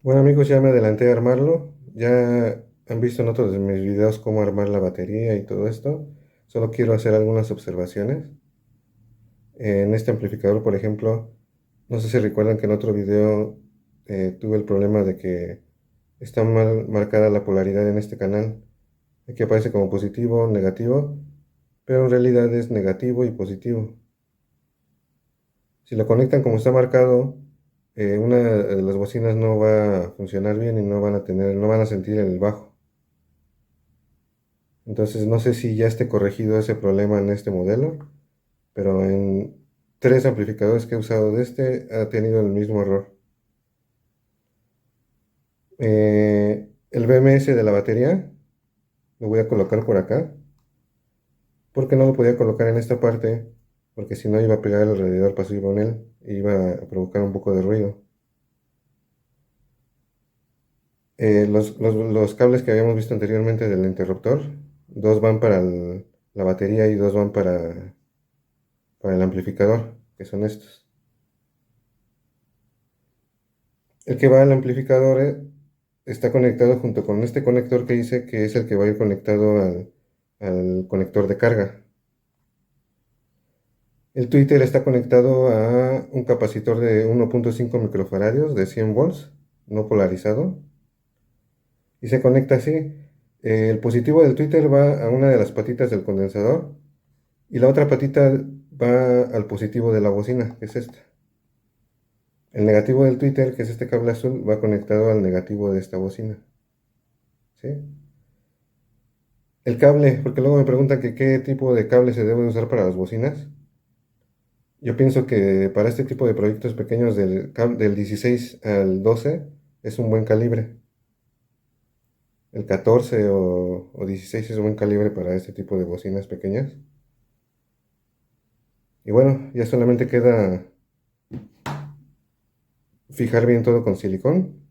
Bueno amigos, ya me adelanté a armarlo. Ya han visto en otros de mis videos cómo armar la batería y todo esto. Solo quiero hacer algunas observaciones. En este amplificador, por ejemplo, no sé si recuerdan que en otro video tuve el problema de que está mal marcada la polaridad en este canal. Aquí aparece como positivo, negativo, pero en realidad es negativo y positivo. Si lo conectan como está marcado, una de las bocinas no va a funcionar bien y no van a sentir el bajo. Entonces no sé si ya esté corregido ese problema en este modelo, pero en 3 amplificadores que he usado de este ha tenido el mismo error. El BMS de la batería lo voy a colocar por acá, porque no lo podía colocar en esta parte, porque si no iba a pegar el radiador pasivo en él e iba a provocar un poco de ruido. Los cables que habíamos visto anteriormente del interruptor, dos van para la batería y dos van para el amplificador, que son estos. El que va al amplificador está conectado junto con este conector que dice que es el que va a ir conectado al conector de carga. El tweeter está conectado a un capacitor de 1.5 microfaradios de 100 volts, no polarizado, y se conecta así. El positivo del tweeter va a una de las patitas del condensador y la otra patita va al positivo de la bocina, que es esta. El negativo del tweeter, que es este cable azul, va conectado al negativo de esta bocina. ¿Sí? El cable, porque luego me preguntan que qué tipo de cable se debe usar para las bocinas. Yo pienso que para este tipo de proyectos pequeños del 16 al 12 es un buen calibre. El 14 o 16 es un buen calibre para este tipo de bocinas pequeñas. Y bueno, ya solamente queda fijar bien todo con silicón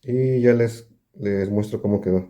y ya les muestro cómo quedó.